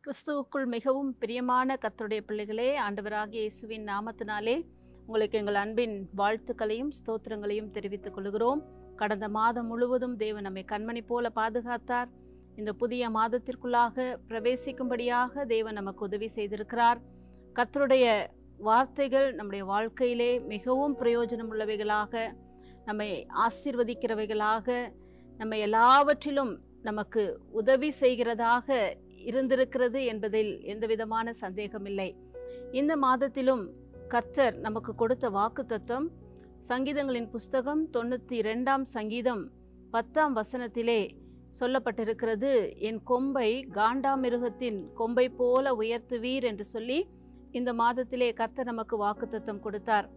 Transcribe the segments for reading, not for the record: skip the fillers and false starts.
கிறிஸ்துவுக்குள் மிகவும் பிரியமான கர்த்தருடைய பிள்ளைகளே, ஆண்டவராகிய இயேசுவின் நாமத்தினாலே உங்களுக்கு எங்கள் அன்பின் வாழ்த்துக்களையும் ஸ்தோத்திரங்களையும் தெரிவித்துக் கொள்கிறோம். கடந்த மாதம் முழுவதும் தேவன் நம்மை கண்மணி போல பாதுகாத்தார். இந்த புதிய மாதத்திற்குள்ளாக பிரவேசிக்கும்படியாக தேவன் நமக்கு உதவி செய்திருக்கிறார். கர்த்தருடைய வார்த்தைகள் நம்முடைய வாழ்க்கையிலே மிகவும் பிரயோஜனம் உள்ளவைகளாக, நம்மை ஆசீர்வதிக்கிறவைகளாக, நம்மை எல்லாவற்றிலும் நமக்கு உதவி செய்கிறதாக இருந்திருக்கிறது என்பதில் எந்தவிதமான சந்தேகமில்லை. இந்த மாதத்திலும் கர்த்தர் நமக்கு கொடுத்த வாக்குத்தத்தம் சங்கீதங்களின் புஸ்தகம் 92ஆம் சங்கீதம் 10ஆம் வசனத்திலே சொல்லப்பட்டிருக்கிறது. என் கொம்பை காண்டாமிருகத்தின் கொம்பை போல உயர்த்துவீர் என்று சொல்லி இந்த மாதத்திலே கர்த்தர் நமக்கு வாக்குத்தத்தம் கொடுத்தார்.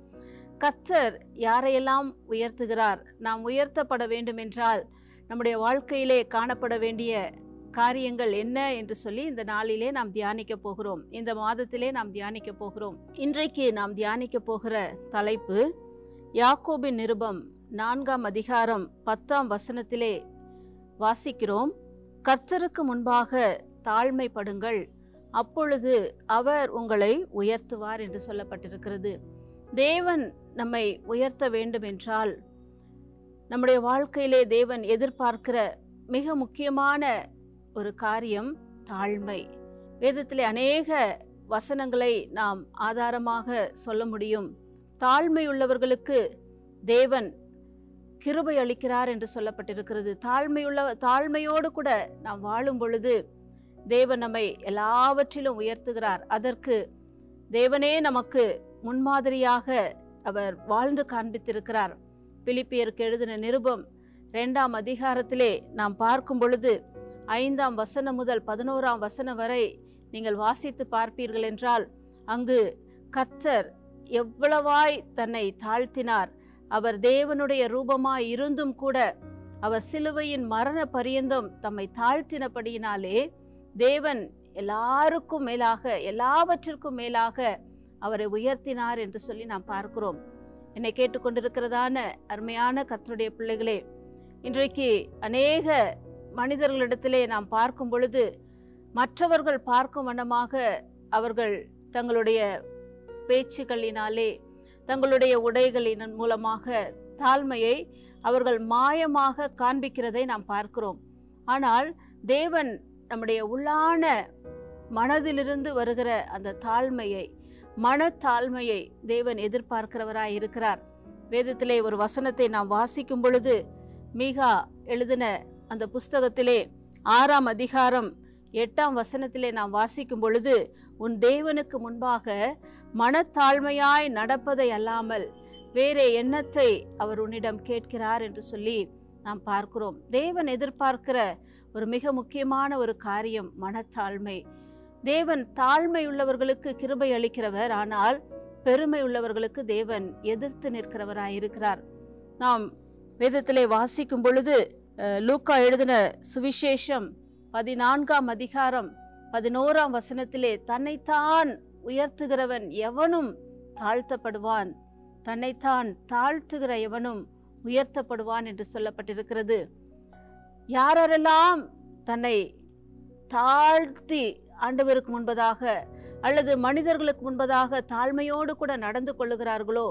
கர்த்தர் யாரையெல்லாம் உயர்த்துகிறார்? நாம் உயர்த்தப்பட வேண்டும் என்றால் நம்முடைய வாழ்க்கையிலே காணப்பட வேண்டிய காரியங்கள் என்ன என்று சொல்லி இந்த நாளிலே நாம் தியானிக்க போகிறோம். இந்த மாதத்திலே நாம் தியானிக்க போகிறோம். இன்றைக்கு நாம் தியானிக்க போகிற தலைப்பு யாக்கோபின் நிருபம் 4ஆம் அதிகாரம் 10ஆம் வசனத்திலே வாசிக்கிறோம். கர்த்தருக்கு முன்பாக தாழ்மைப்படுங்கள், அப்பொழுது அவர் உங்களை உயர்த்துவார் என்று சொல்லப்பட்டிருக்கிறது. தேவன் நம்மை உயர்த்த வேண்டும் என்றால் நம்முடைய வாழ்க்கையிலே தேவன் எதிர்பார்க்கிற மிக முக்கியமான ஒரு காரியம் தாழ்மை. வேதத்திலே அநேக வசனங்களை நாம் ஆதாரமாக சொல்ல முடியும். தாழ்மையுள்ளவர்களுக்கு தேவன் கிருபை அளிக்கிறார் என்று சொல்லப்பட்டிருக்கிறது. தாழ்மையோடு கூட நாம் வாழும் பொழுது தேவன் நம்மை எல்லாவற்றிலும் உயர்த்துகிறார். அதற்கு தேவனே நமக்கு முன்மாதிரியாக அவர் வாழ்ந்து காண்பித்திருக்கிறார். பிலிப்பியருக்கு எழுதின நிருபம் 2ஆம் அதிகாரத்திலே நாம் பார்க்கும் பொழுது 5ஆம் வசனம் முதல் 11ஆம் வசனம் வரை நீங்கள் வாசித்து பார்ப்பீர்கள் என்றால் அங்கு கர்த்தர் எவ்வளவாய் தன்னை தாழ்த்தினார். அவர் தேவனுடைய ரூபமாய் இருந்தும் கூட அவர் சிலுவையின் மரண பரியந்தம் தம்மை தாழ்த்தினபடியினாலே தேவன் எல்லாருக்கும் மேலாக, எல்லாவற்றிற்கும் மேலாக அவரை உயர்த்தினார் என்று சொல்லி நாம் பார்க்கிறோம். என்னை கேட்டுக்கொண்டிருக்கிறதான அருமையான கர்த்தருடைய பிள்ளைகளே, இன்றைக்கு அநேக மனிதர்களிடத்திலே நாம் பார்க்கும் பொழுது மற்றவர்கள் பார்க்கும் வண்ணமாக அவர்கள் தங்களுடைய பேச்சுக்களினாலே, தங்களுடைய உடைகளின் மூலமாக தாழ்மையை அவர்கள் மாயமாக காண்பிக்கிறதை நாம் பார்க்கிறோம். ஆனால் தேவன் நம்முடைய உள்ளான மனதிலிருந்து வருகிற அந்த தாழ்மையை, மனத்தாழ்மையை தேவன் எதிர்பார்க்கிறவராய் இருக்கிறார். வேதத்திலே ஒரு வசனத்தை நாம் வாசிக்கும் பொழுது மீகா எழுதின அந்த புஸ்தகத்திலே 6ஆம் அதிகாரம் 8ஆம் வசனத்திலே நாம் வாசிக்கும் பொழுது, உன் தேவனுக்கு முன்பாக மனத்தாழ்மையாய் நடப்பதை அல்லாமல் வேறே எண்ணத்தை அவர் உன்னிடம் கேட்கிறார் என்று சொல்லி நாம் பார்க்கிறோம். தேவன் எதிர்பார்க்கிற ஒரு மிக முக்கியமான ஒரு காரியம் மனத்தாழ்மை. தேவன் தாழ்மை உள்ளவர்களுக்கு கிருபை அளிக்கிறவர், ஆனால் பெருமை உள்ளவர்களுக்கு தேவன் எதிர்த்து நிற்கிறவராயிருக்கிறார். நாம் வேதத்திலே வாசிக்கும் பொழுது லூக்கா எழுதின சுவிசேஷம் 14ஆம் அதிகாரம் 11ஆம் வசனத்திலே தன்னைத்தான் உயர்த்துகிறவன் எவனும் தாழ்த்தப்படுவான், தன்னைத்தான் தாழ்த்துகிற எவனும் உயர்த்தப்படுவான் என்று சொல்லப்பட்டிருக்கிறது. யாரெல்லாம் தன்னை தாழ்த்தி ஆண்டவருக்கு முன்பதாக அல்லது மனிதர்களுக்கு முன்பதாக தாழ்மையோடு கூட நடந்து கொள்ளுகிறார்களோ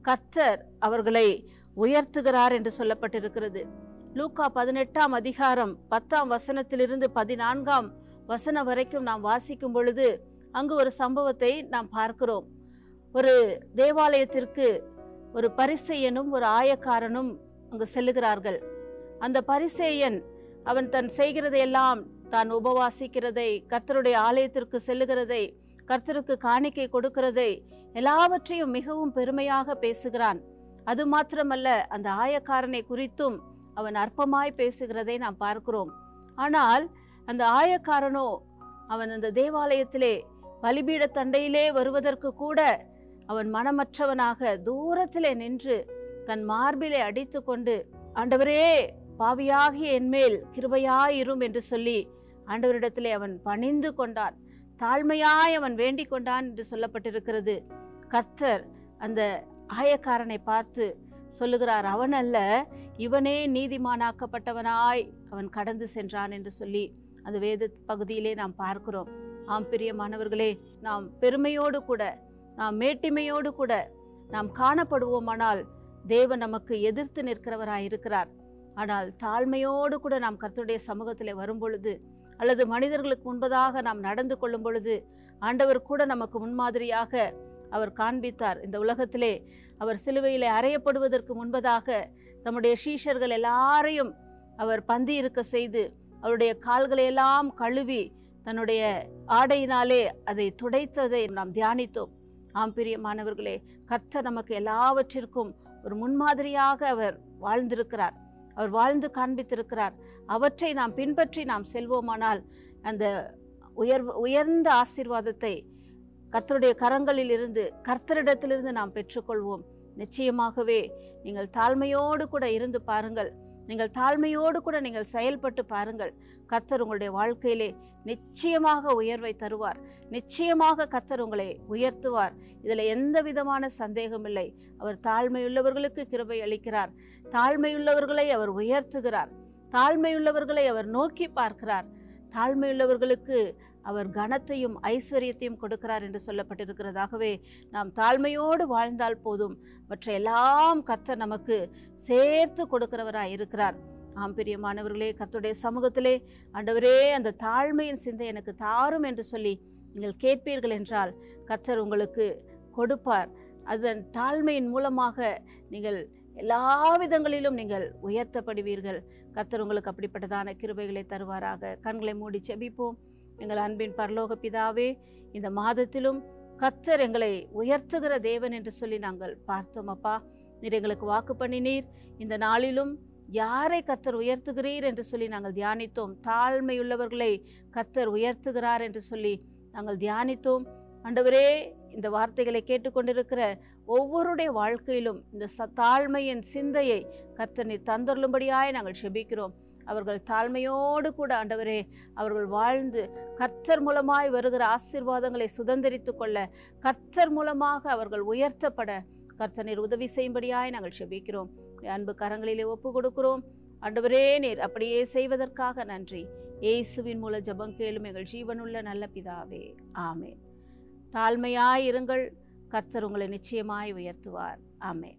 கர்த்தர் அவர்களை உயர்த்துகிறார் என்று சொல்லப்பட்டிருக்கிறது. லூக்கா 18ஆம் அதிகாரம் 10ஆம் வசனத்திலிருந்து 14ஆம் வசனம் வரைக்கும் நாம் வாசிக்கும் பொழுது அங்கு ஒரு சம்பவத்தை நாம் பார்க்கிறோம். ஒரு தேவாலயத்திற்கு ஒரு பரிசேயனும் ஒரு ஆயக்காரனும் அங்கு செல்லுகிறார்கள். அந்த பரிசேயன் அவன் தன் செய்கிறதையெல்லாம், தான் உபவாசிக்கிறதை, கர்த்தருடைய ஆலயத்திற்கு செல்லுகிறதை, கர்த்தருக்கு காணிக்கை கொடுக்கிறதை எல்லாவற்றையும் மிகவும் பெருமையாக பேசுகிறான். அது மாத்திரமல்ல, அந்த ஆயக்காரனை குறித்தும் அவன் அற்பமாய் பேசுகிறதை நாம் பார்க்கிறோம். ஆனால் அந்த ஆயக்காரனோ அவன் அந்த தேவாலயத்திலே பலிபீட தண்டையிலே வருவதற்கு கூட அவன் மனமற்றவனாக தூரத்திலே நின்று தன் மார்பிலே அடித்து கொண்டு, ஆண்டவரே பாவியாகிய என்மேல் கிருபையாயிரும் என்று சொல்லி ஆண்டவரிடத்திலே அவன் பணிந்து கொண்டான். தாழ்மையாய் அவன் வேண்டிக் கொண்டான் என்று சொல்லப்பட்டிருக்கிறது. கர்த்தர் அந்த ஆயக்காரனை பார்த்து சொல்லுகிறார், அவன் அல்ல, இவனே நீதிமானாக்கப்பட்டவனாய் அவன் கடந்து சென்றான் என்று சொல்லி அந்த வேத பகுதியிலே நாம் பார்க்கிறோம். ஆம் பிரியமானவர்களே, நாம் பெருமையோடு கூட, நாம் மேட்டிமையோடு கூட நாம் காணப்படுவோமானால் தேவன் நமக்கு எதிர்த்து நிற்கிறவராயிருக்கிறார். ஆனால் தாழ்மையோடு கூட நாம் கர்த்தருடைய சமூகத்தில் வரும் பொழுது, அல்லது மனிதர்களுக்கு முன்பதாக நாம் நடந்து கொள்ளும் பொழுது, ஆண்டவர் கூட நமக்கு முன்மாதிரியாக அவர் காண்பித்தார். இந்த உலகத்திலே அவர் சிலுவையிலே அறையப்படுவதற்கு முன்பதாக தம்முடைய சீஷர்கள் எல்லாரையும் அவர் பந்தி இருக்க செய்து அவருடைய கால்களை எல்லாம் கழுவி தன்னுடைய ஆடையினாலே அதை துடைத்ததை நாம் தியானித்தோம். ஆம் பிரியமானவர்களே, கர்த்தர் நமக்கு எல்லாவற்றிற்கும் ஒரு முன்மாதிரியாக அவர் வாழ்ந்திருக்கிறார். அவர் வாழ்ந்து காண்பித்திருக்கிறார். அவற்றை நாம் பின்பற்றி நாம் செல்வோமானால் அந்த உயர்ந்த ஆசீர்வாதத்தை கர்த்தருடைய கரங்களில் இருந்து, கர்த்தரிடத்திலிருந்து நாம் பெற்றுக்கொள்வோம். நிச்சயமாகவே நீங்கள் தாழ்மையோடு கூட இருந்து பாருங்கள். நீங்கள் தாழ்மையோடு கூட நீங்கள் செயல்பட்டு பாருங்கள். கர்த்தர் உங்களுடைய வாழ்க்கையிலே நிச்சயமாக உயர்வை தருவார். நிச்சயமாக கர்த்தர் உங்களை உயர்த்துவார். இதில் எந்த விதமான சந்தேகம் இல்லை. அவர் தாழ்மையுள்ளவர்களுக்கு கிருபை அளிக்கிறார். தாழ்மையுள்ளவர்களை அவர் உயர்த்துகிறார். தாழ்மையுள்ளவர்களை அவர் நோக்கி பார்க்கிறார். தாழ்மையுள்ளவர்களுக்கு அவர் கனத்தையும் ஐஸ்வர்யத்தையும் கொடுக்கிறார் என்று சொல்லப்பட்டிருக்கிறதாகவே நாம் தாழ்மையோடு வாழ்ந்தால் போதும். மற்ற எல்லாம் கர்த்தர் நமக்கு சேர்த்து கொடுக்கிறவராய் இருக்கிறார். ஆம் பிரியமானவர்களே, கர்த்தருடைய சமூகத்திலே ஆண்டவரே அந்த தாழ்மையின் சிந்தை எனக்கு தாரும் என்று சொல்லி நீங்கள் கேட்பீர்கள் என்றால் கர்த்தர் உங்களுக்கு கொடுப்பார். அதன் தாழ்மையின் மூலமாக நீங்கள் எல்லா விதங்களிலும் நீங்கள் உயர்த்தப்படுவீர்கள். கர்த்தர் உங்களுக்கு அப்படிப்பட்டதான கிருபைகளை தருவாராக. கண்களை மூடி செபிப்போம். எங்கள் அன்பின் பரலோக பிதாவே, இந்த மாதத்திலும் கர்த்தர் எங்களை உயர்த்துகிற தேவன் என்று சொல்லி நாங்கள் பார்த்தோம். அப்பா, நீர் எங்களுக்கு வாக்கு பண்ணினீர். இந்த நாளிலும் யாரை கர்த்தர் உயர்த்துகிறீர் என்று சொல்லி நாங்கள் தியானித்தோம். தாழ்மையுள்ளவர்களை கர்த்தர் உயர்த்துகிறார் என்று சொல்லி நாங்கள் தியானித்தோம். ஆண்டவரே, இந்த வார்த்தைகளை கேட்டுக்கொண்டிருக்கிற ஒவ்வொருடைய வாழ்க்கையிலும் இந்த தாழ்மையின் சிந்தையை கர்த்தர் நீர் தந்தருளும்படியாய் நாங்கள் செபிக்கிறோம். அவர்கள் தாழ்மையோடு கூட ஆண்டவரே அவர்கள் வாழ்ந்து கர்த்தர் மூலமாய் வருகிற ஆசீர்வாதங்களை சுதந்திரித்து கொள்ள, கர்த்தர் மூலமாக அவர்கள் உயர்த்தப்பட கர்த்தர் நீர் உதவி செய்யும்படியாய் நாங்கள் செபிக்கிறோம். அன்பு கரங்களிலே ஒப்பு கொடுக்கிறோம். ஆண்டவரே, நீர் அப்படியே செய்வதற்காக நன்றி. இயேசுவின் மூல ஜெபம் கேளும் எங்கள் ஜீவனுள்ள நல்ல பிதாவே, ஆமென். தாழ்மையாய் இருங்கள். கர்த்தர் உங்களை நிச்சயமாய் உயர்த்துவார். ஆமென்.